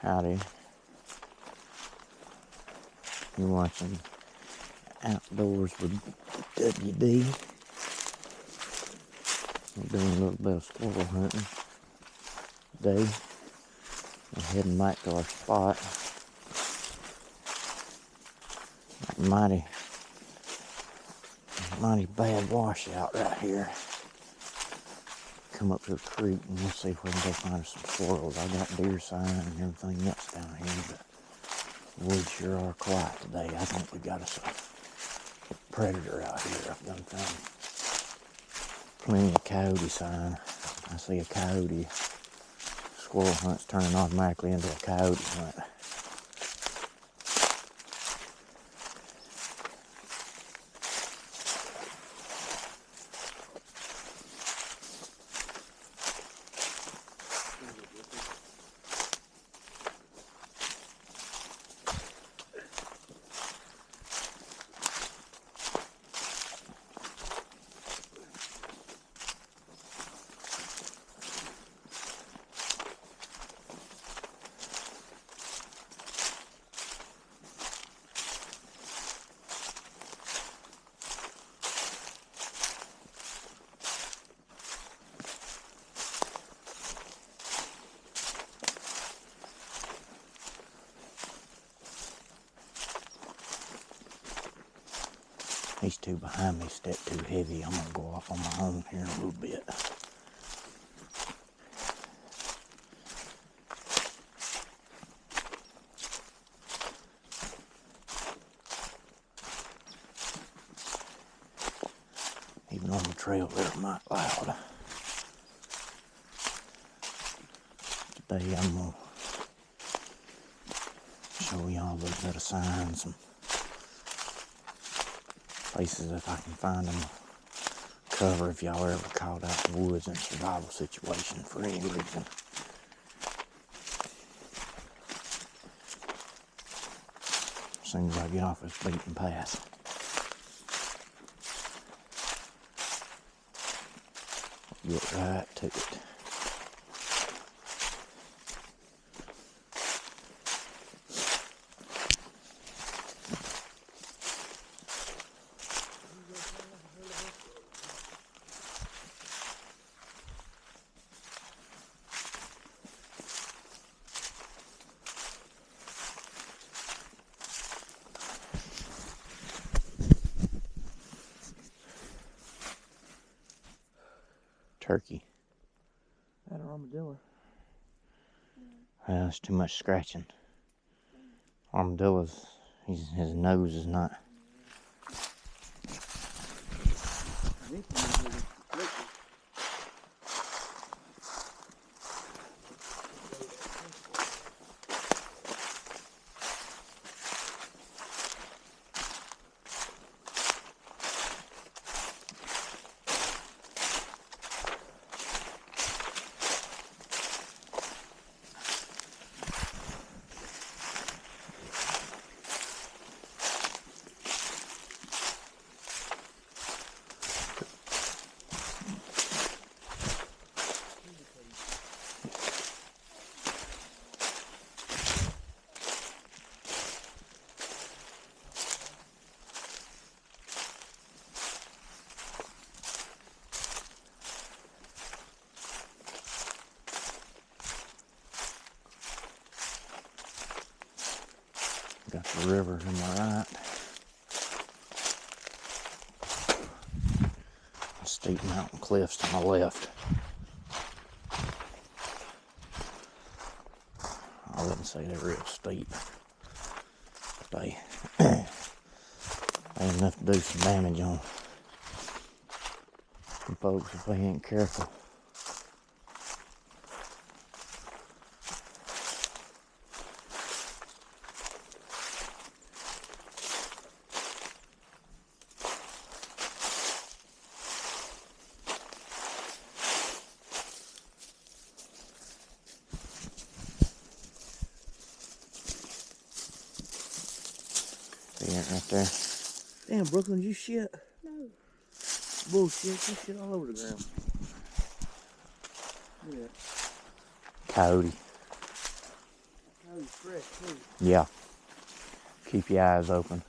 Howdy. You're watching Outdoors with WD. We're doing a little bit of squirrel hunting today. We're heading back to our spot. Mighty bad washout right here. Come up to the creek and we'll see if we can go find us some squirrels. I got deer sign and everything else down here, but the woods sure are quiet today. I think we got us a predator out here. I've done found plenty of coyote sign. I see a coyote. Squirrel hunt's turning automatically into a coyote hunt. These two behind me step too heavy. I'm gonna go off on my own here in a little bit. Even on the trail, they're mighty loud. Today I'm gonna show y'all a little bit of signs, some places if I can find them, cover if y'all ever caught out in the woods in a survival situation for any reason. As soon as I get off this beaten path. Get right to it. Turkey. That an armadillo? It's too much scratching. Armadillos, his nose is not. Got the river to my right. Steep mountain cliffs to my left. I wouldn't say they're real steep, but they enough to do some damage on some folks if they ain't careful. Right there. Damn, Brooklyn, you shit. No. Bullshit, you shit all over the ground. Yeah. Coyote. Oh, fresh too. Yeah. Keep your eyes open.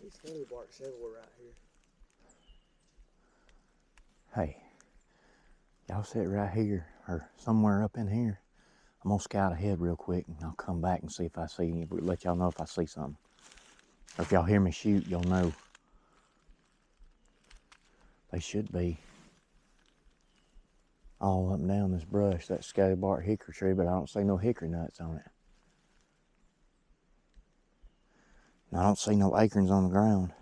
These honey barks everywhere right here. Hey, y'all sit right here or somewhere up in here. I'm gonna scout ahead real quick and I'll come back and see if I see any, let y'all know if I see something. Or if y'all hear me shoot, you'll know. They should be all up and down this brush, that scatterbark hickory tree, but I don't see no hickory nuts on it. And I don't see no acorns on the ground.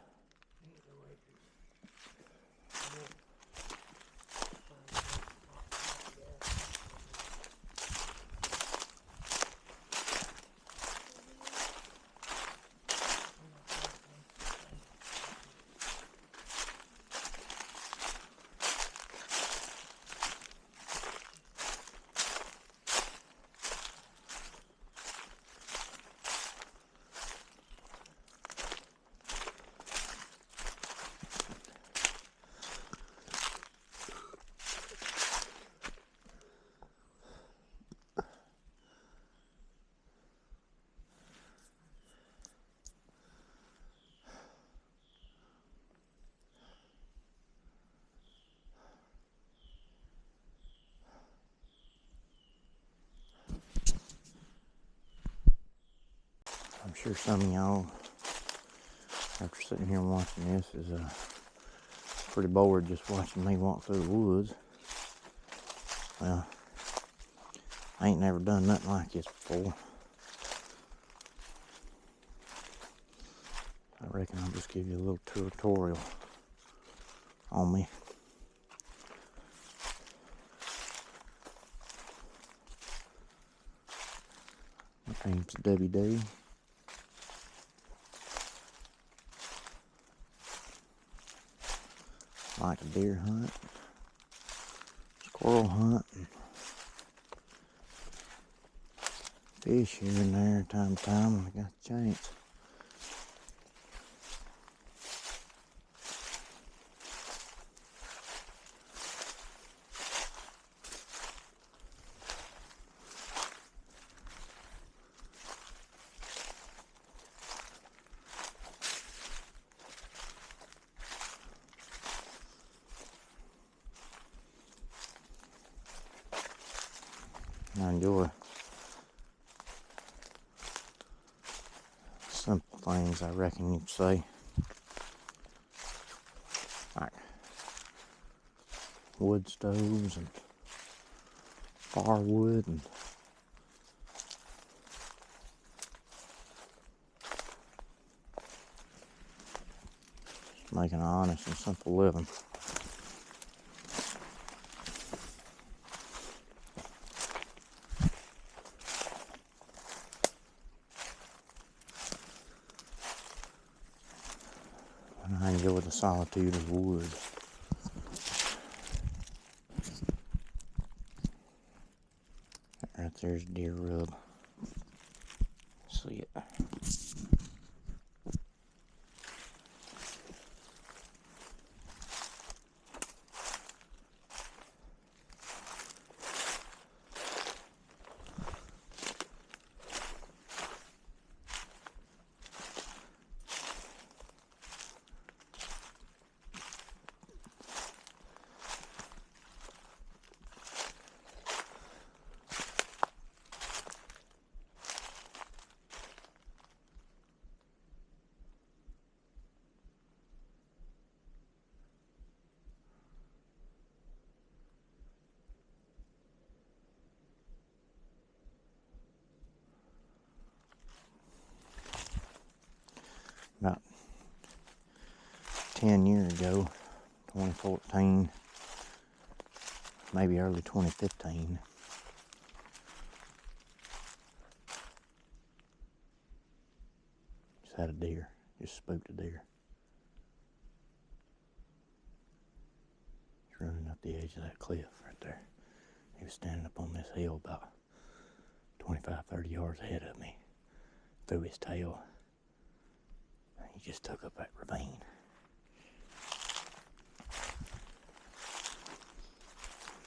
I'm sure some of y'all, after sitting here and watching this, is pretty bored just watching me walk through the woods. Well, I ain't never done nothing like this before. I reckon I'll just give you a little tutorial on me. My name's WD. Like a deer hunt, squirrel hunt, and fish here and there time to time when I got the chance. I enjoy simple things, I reckon you'd say. Like wood stoves and firewood and just making an honest and simple living. And I enjoy the solitude of the woods. Right there's deer rub. See it. 10 years ago, 2014, maybe early 2015. Just had a deer, just spooked a deer. He's running up the edge of that cliff right there. He was standing up on this hill about 25, 30 yards ahead of me. Threw his tail. He just took up that ravine.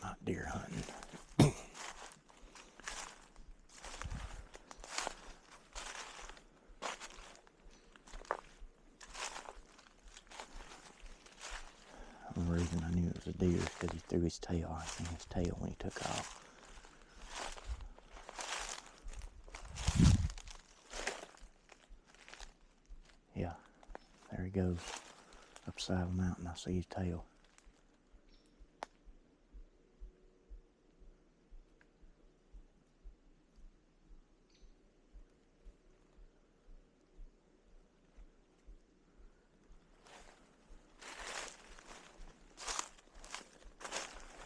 Not deer hunting. The only reason I knew it was a deer is because he threw his tail. I seen his tail when he took off. Yeah, there he goes. Upside the mountain, I see his tail.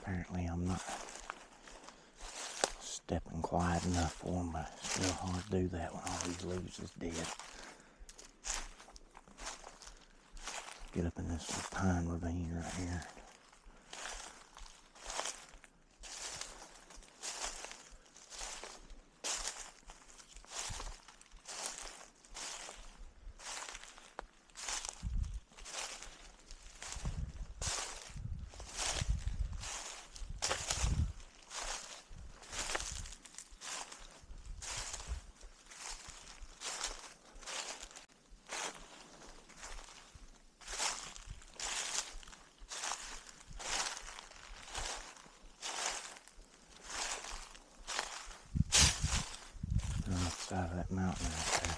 Apparently I'm not stepping quiet enough for him, but it's real hard to do that when all these leaves is dead. Get up in this little pine ravine right here. On the side of that mountain right there.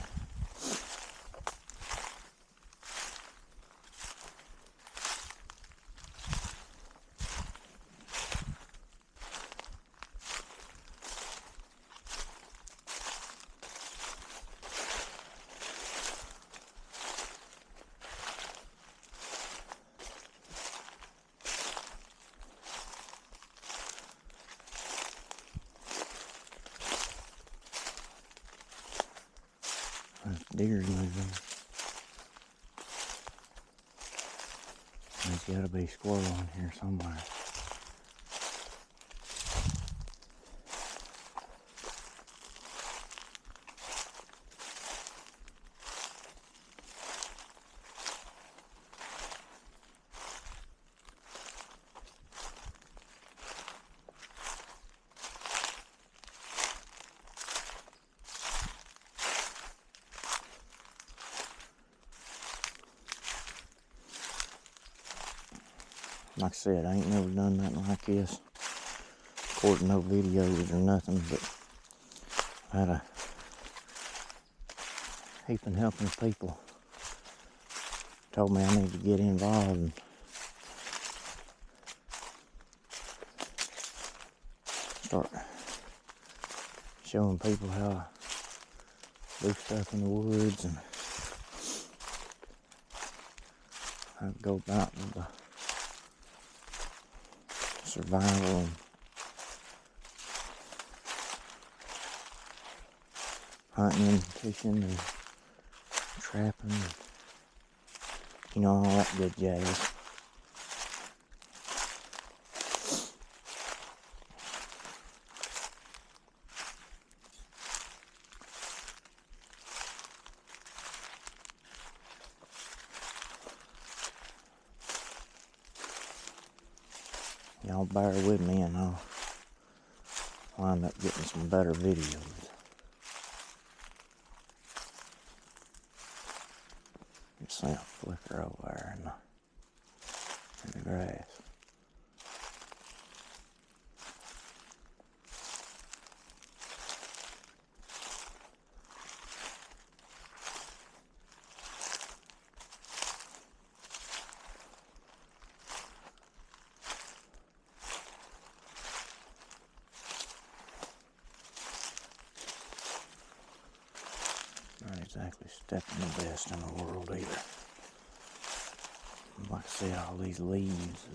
There's deer's moving. There's gotta be a squirrel in here somewhere. Like I said, I ain't never done nothing like this. Recording no videos or nothing, but I had a heaping helping people. Told me I need to get involved and start showing people how I do stuff in the woods and how to go about with the survival and hunting and fishing and trapping and, you know, all that good jazz. Y'all bear with me and I'll wind up getting some better videos. Just see a flicker over there in the grass. Not exactly stepping the best in the world either. Like I said, all these leaves.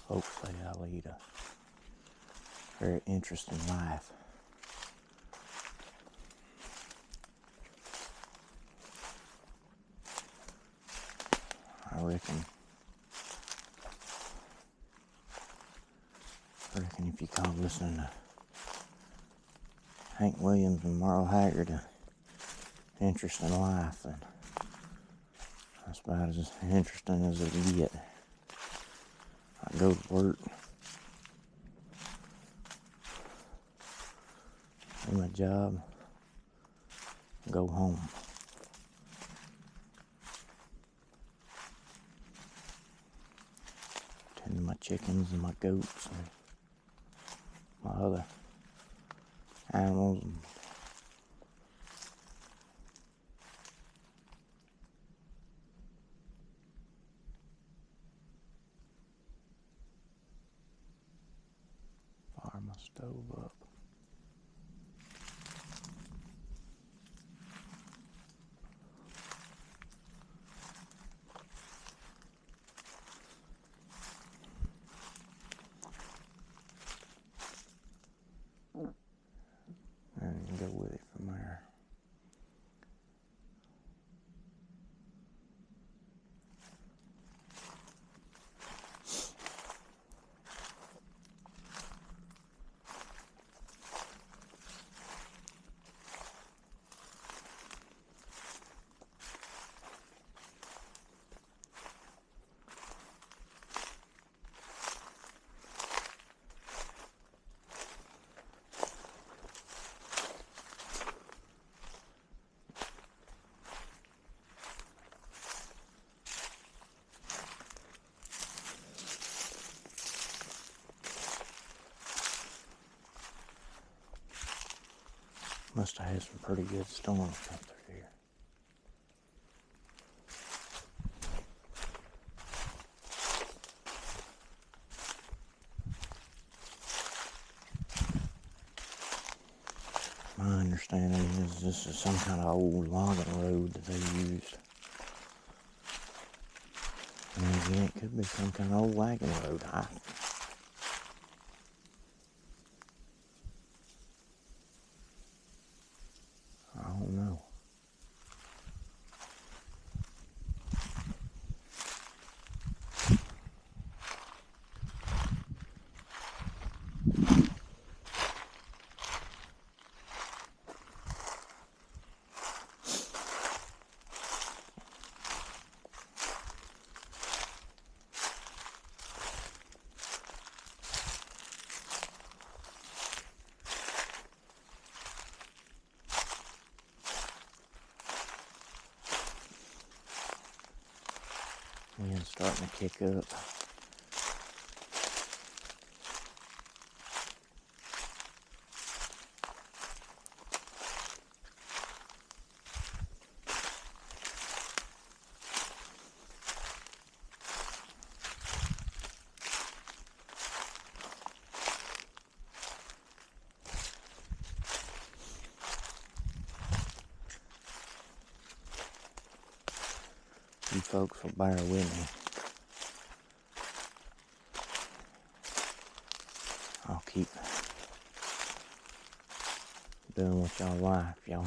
Folks say I lead a very interesting life. I reckon if you call listening to Hank Williams and Merle Haggard an interesting life, then that's about as interesting as it get. I go to work, do my job, go home. Tend to my chickens and my goats and my other animals. And fire my stove up. And go with it from there. Must have had some pretty good storms come through here. My understanding is this is some kind of old logging road that they used. And again, it could be some kind of old wagon road. I don't know. Wind's starting to kick up. You folks will bear with me. I'll keep doing what y'all like, y'all.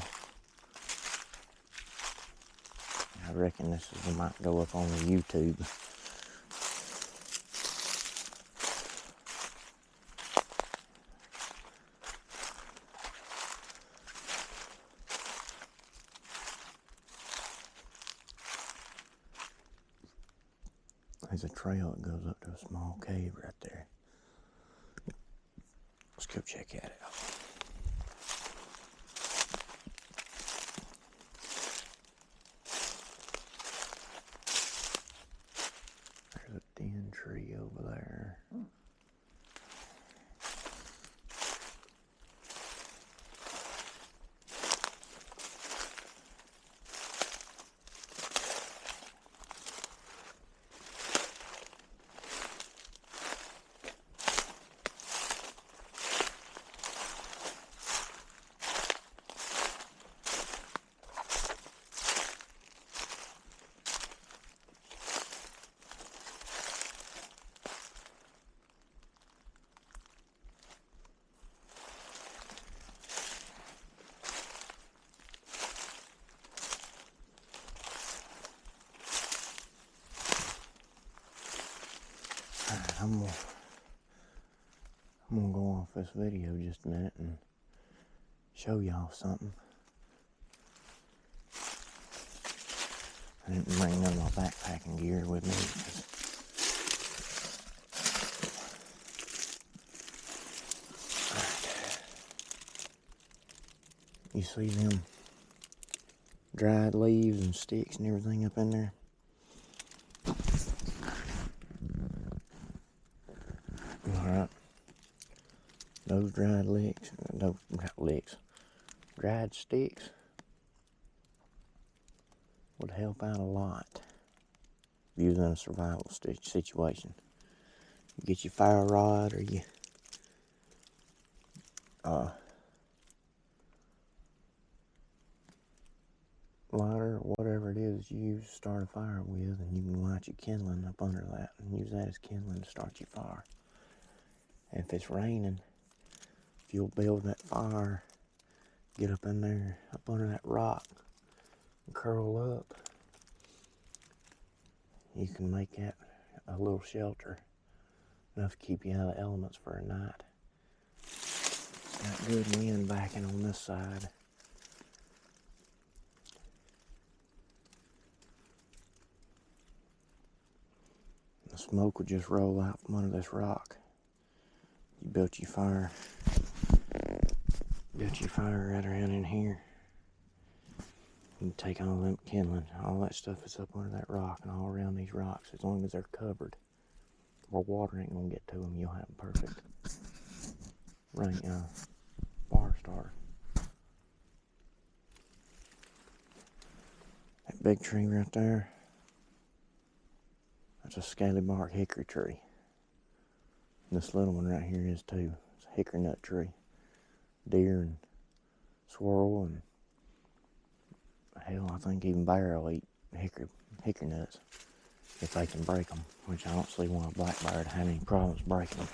I reckon this might go up on the YouTube. There's a trail that goes up to a small cave right there. Let's go check that out. There's a thin tree over there. Alright, I'm gonna go off this video just a minute and show y'all something. I didn't bring none of my backpacking gear with me because you see them dried leaves and sticks and everything up in there? Alright. Those dried dried sticks would help out a lot if you was in a survival situation. You get your fire rod or your lighter or whatever it is you use to start a fire with, and you can light your kindling up under that and use that as kindling to start your fire. And if it's raining, if you'll build that fire, get up in there, up under that rock, and curl up, you can make that a little shelter, enough to keep you out of the elements for a night. Got good wind backing on this side. The smoke would just roll out from under this rock. You built your fire right around in here. You can take all them kindling, all that stuff that's up under that rock and all around these rocks, as long as they're covered, where water ain't gonna get to them, you'll have a perfect fire starter. That big tree right there, that's a scaly bark hickory tree. And this little one right here is too. It's a hickory nut tree. Deer and squirrel and hell, I think even bear will eat hickory nuts if they can break them, which I don't see why a black bear would have any problems breaking them.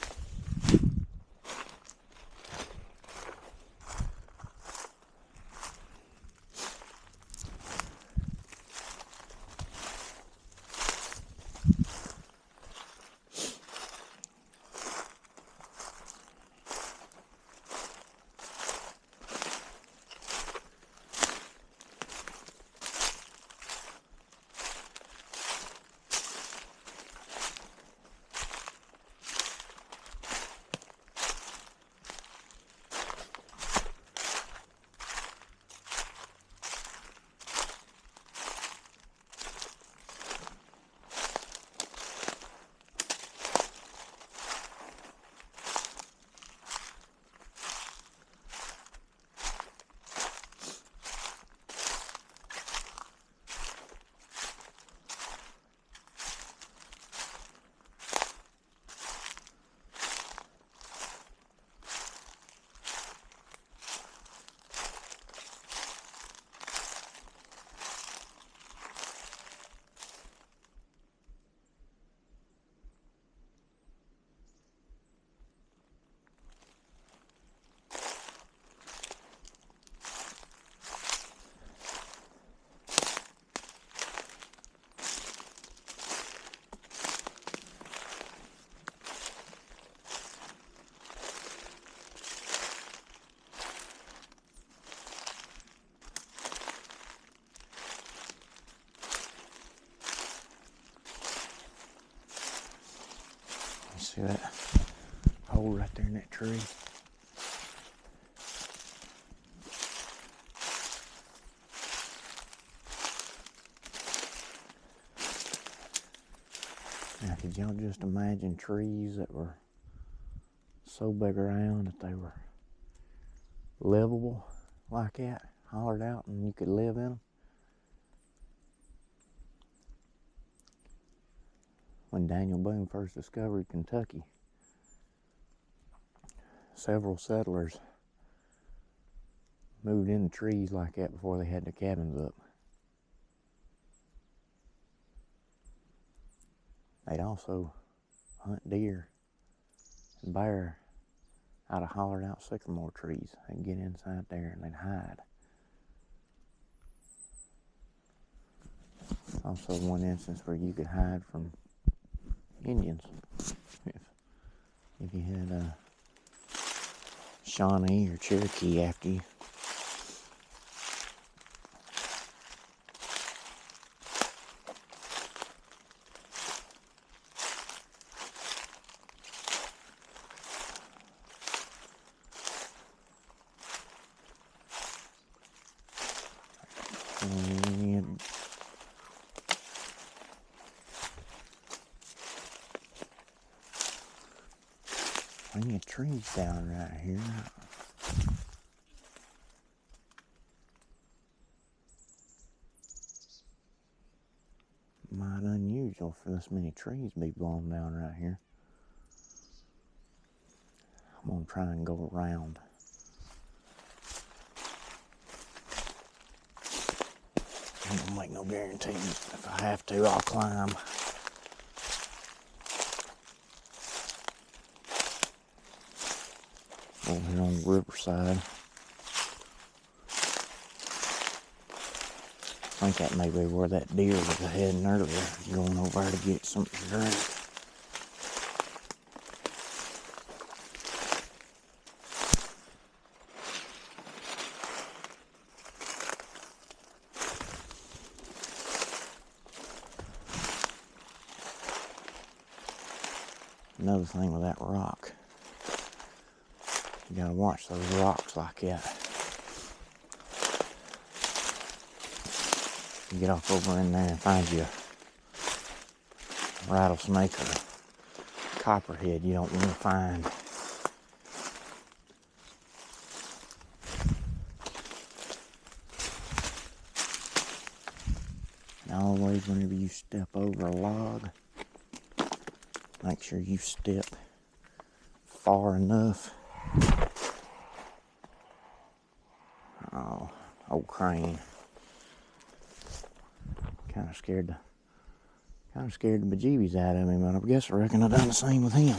See that hole right there in that tree? Now, could y'all just imagine trees that were so big around that they were livable like that, hollered out, and you could live in them? When Daniel Boone first discovered Kentucky, several settlers moved into trees like that before they had their cabins up. They'd also hunt deer and bear out of hollered out sycamore trees. They'd get inside there and they'd hide. Also one instance where you could hide from Indians. If you had a Shawnee or Cherokee after you. And plenty of trees down right here. Might unusual for this many trees to be blown down right here. I'm gonna try and go around. I don't make no guarantees. If I have to, I'll climb. Over here on the riverside. I think that may be where that deer was heading earlier, going over there to get something to drink. Another thing with that rock, you gotta watch those rocks like that. You get off over in there and find you a rattlesnake or a copperhead you don't want to find. And always whenever you step over a log, make sure you step far enough. Oh, old crane. Kind of scared the bejeebies out of me, but I reckon I done the same with him.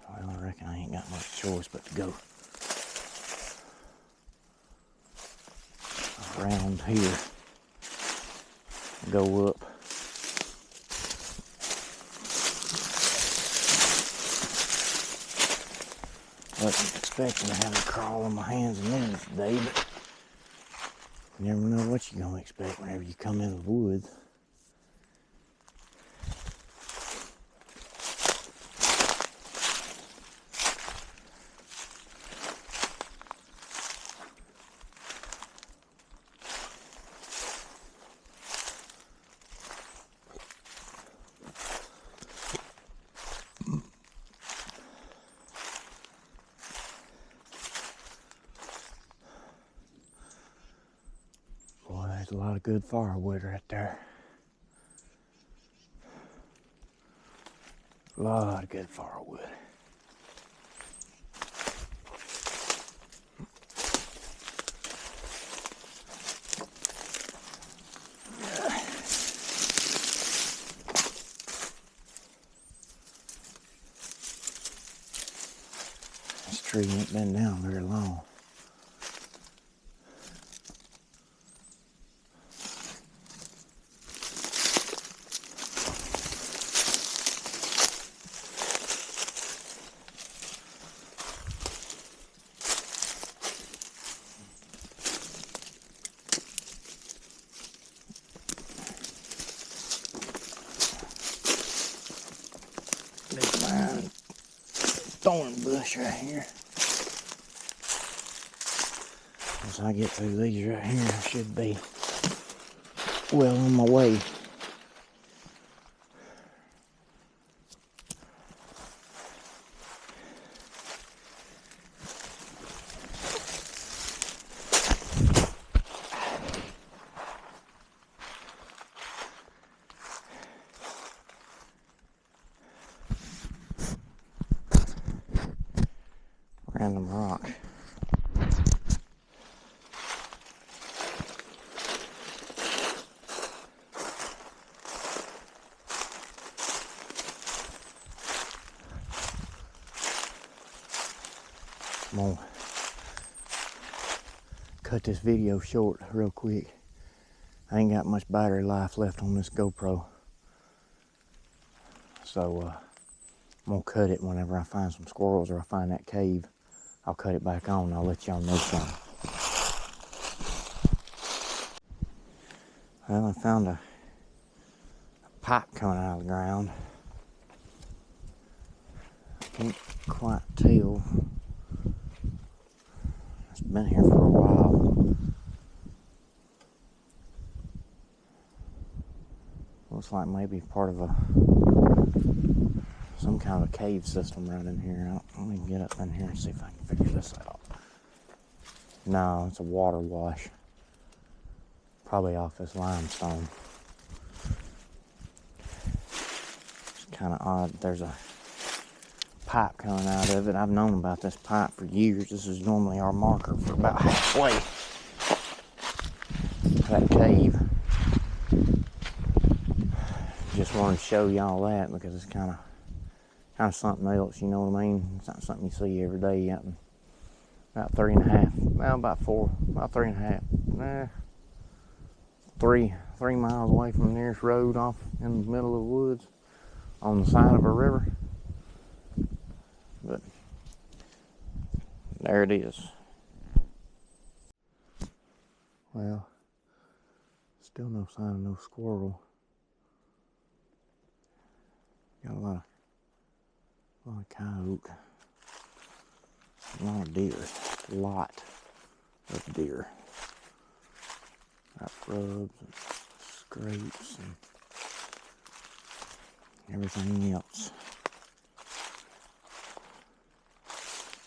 Well, I reckon I ain't got much choice but to go around here, go up. Wasn't expecting to have to crawl on my hands and knees today, but you never know what you're going to expect whenever you come in the woods. There's a lot of good firewood right there. A lot of good firewood. This tree ain't been down very long. thorn bush right here. Once I get through these right here, I should be well on my way. Random rock. I'm gonna cut this video short real quick. I ain't got much battery life left on this GoPro. So I'm gonna cut it whenever I find some squirrels or I find that cave. I'll cut it back on and I'll let y'all know something. Well, I found a pipe coming out of the ground. I can't quite tell. It's been here for a while. Looks like maybe part of some kind of a cave system right in here. Let me get up in here and see if I can figure this out. No, it's a water wash. Probably off this limestone. It's kind of odd. There's a pipe coming out of it. I've known about this pipe for years. This is normally our marker for about halfway. That cave. Just wanted to show y'all that because it's kind of something else, you know what I mean? It's not something you see every day out in about 3 miles away from the nearest road off in the middle of the woods on the side of a river. But there it is. Well, still no sign of no squirrel. Got a lot of coyote, a lot of deer, a lot of deer. Got rubs and scrapes and everything else.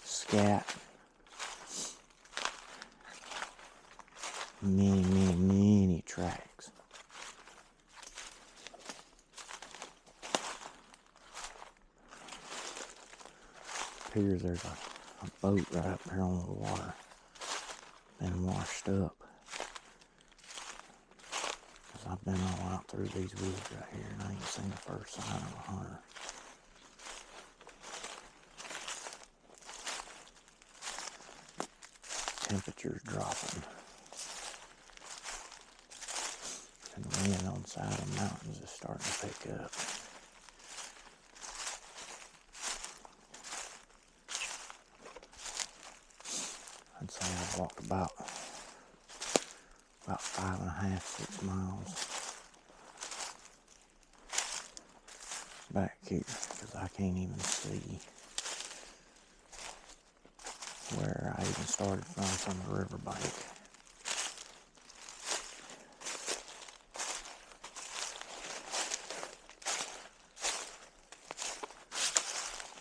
Scat. Many tracks. Appears there's a boat right up here on the water. Been washed up. Cause I've been all out through these woods right here and I ain't seen the first sign of a hunter. Temperature's dropping. And the wind on the side of the mountains is starting to pick up. I'd say I walked about 5.5, 6 miles back here because I can't even see where I even started from the riverbank.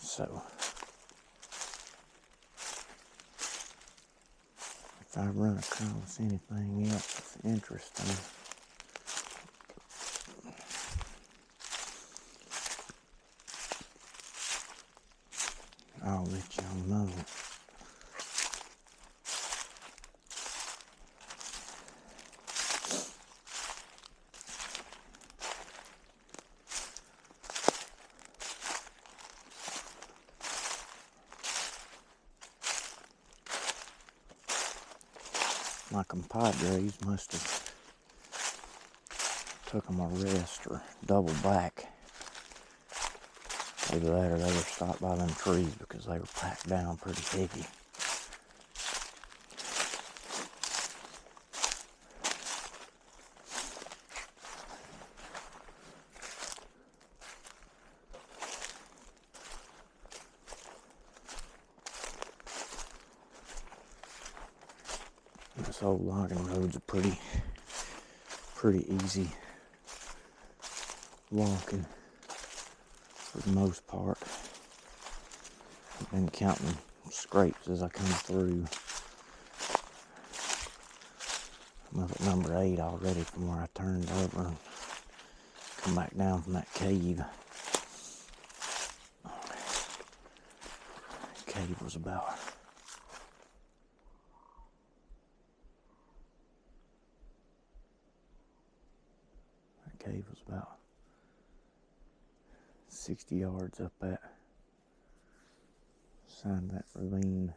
So if I run across anything else that's interesting, I'll let y'all know. My compadres must have took them a rest or double back. Either that or they were stopped by them trees because they were packed down pretty heavy. This old logging road's a pretty easy walking for the most part. I've been counting scrapes as I come through. I'm up at number 8 already from where I turned over and come back down from that cave. The cave was about Cave was about 60 yards up that side of that ravine.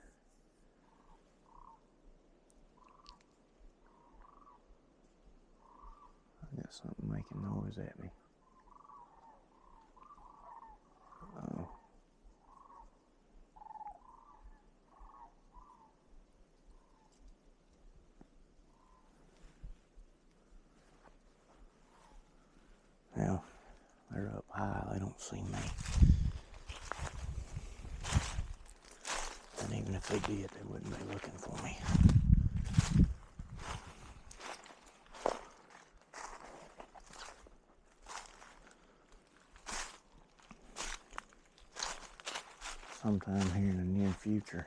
I got something making noise at me. Oh. Well, they're up high, they don't see me. And even if they did, they wouldn't be looking for me. Sometime here in the near future,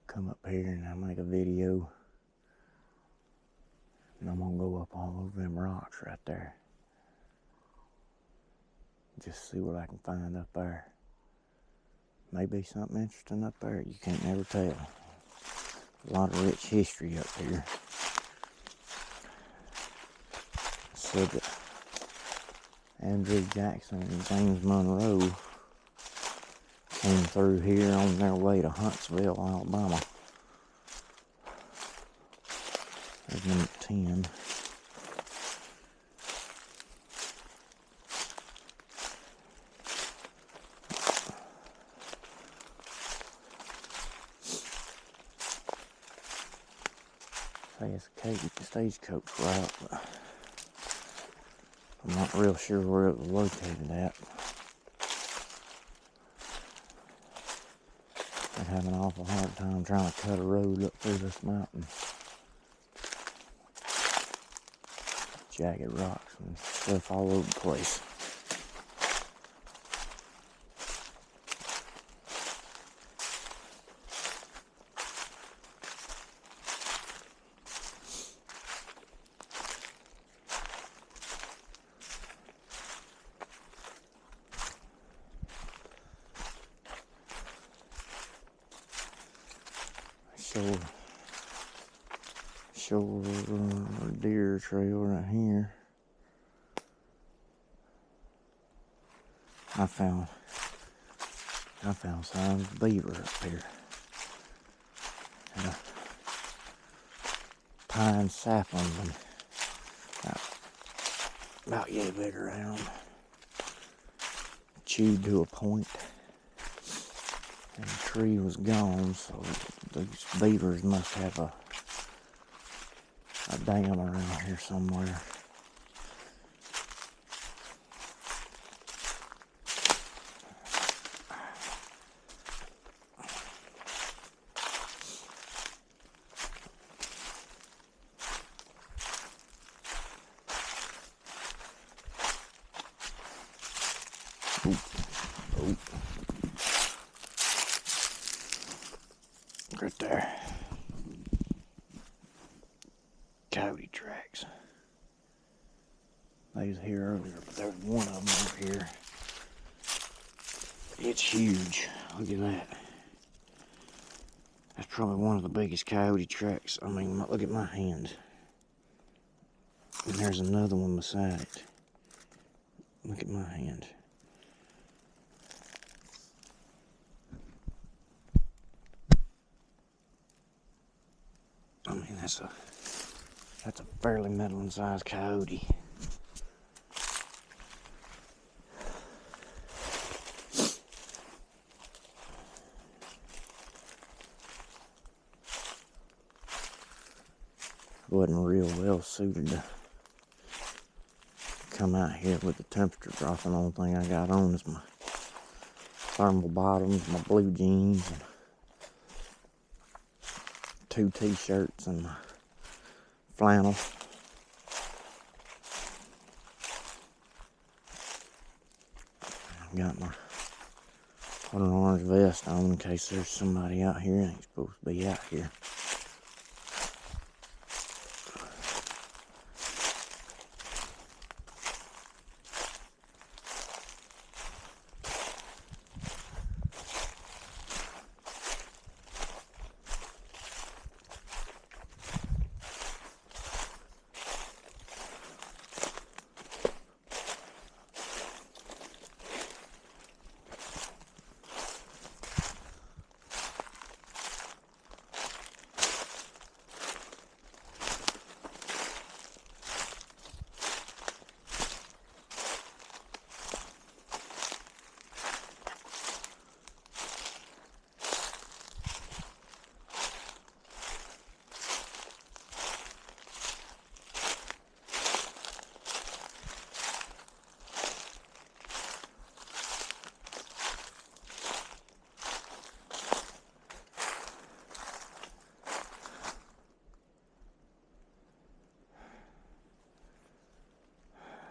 come up here and I'll make a video. And I'm gonna go up all over them rocks right there. Just see what I can find up there. Maybe something interesting up there. You can't never tell. A lot of rich history up here. Said that Andrew Jackson and James Monroe came through here on their way to Huntsville, Alabama. There's number 10. Say it's a stagecoach route, but I'm not real sure where it was located at. I'd have an awful hard time trying to cut a road up through this mountain. Jagged rocks and stuff all over the place. Shore deer trail right here. I found signs of beaver up here. And a pine sapling and about yay big around. Chewed to a point. And the tree was gone, so these beavers must have a dam around here somewhere. Oh. Right there. Coyote tracks. They was here earlier, but there's one of them over here. It's huge. Look at that. That's probably one of the biggest coyote tracks. I mean, look at my hand. And there's another one beside it. Look at my hand. I mean, that's a fairly middling-sized coyote. Wasn't real well suited to come out here with the temperature dropping. The only thing I got on is my thermal bottoms, my blue jeans, and 2 t-shirts and my flannel. I've got my put an orange vest on in case there's somebody out here that ain't supposed to be out here.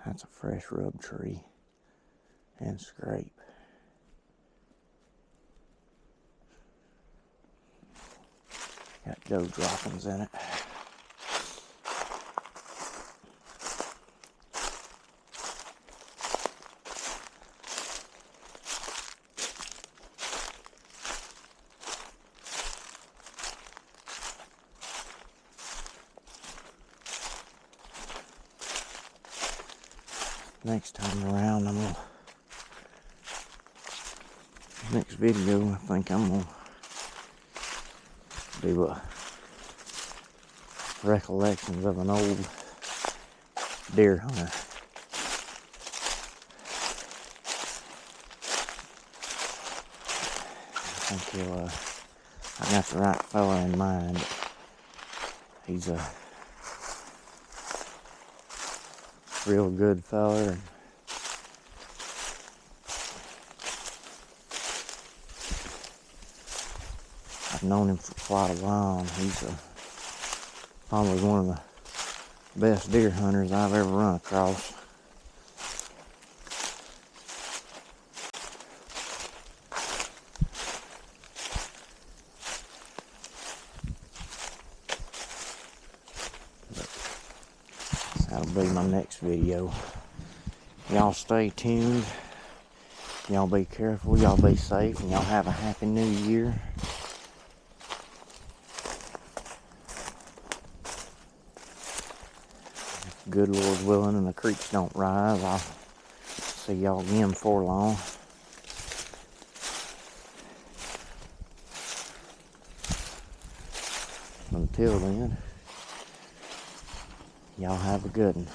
That's a fresh rub tree and scrape. Got dough droppings in it. Next time around, next video, I think I'm gonna do a recollections of an old deer hunter. I think I got the right fella in mind. He's a real good fella. I've known him for quite a while, and he's probably one of the best deer hunters I've ever run across. That'll be my next video. Y'all stay tuned. Y'all be careful. Y'all be safe. And y'all have a happy new year. Good Lord willing and the creeks don't rise, I'll see y'all again before long. Until then, y'all have a good one.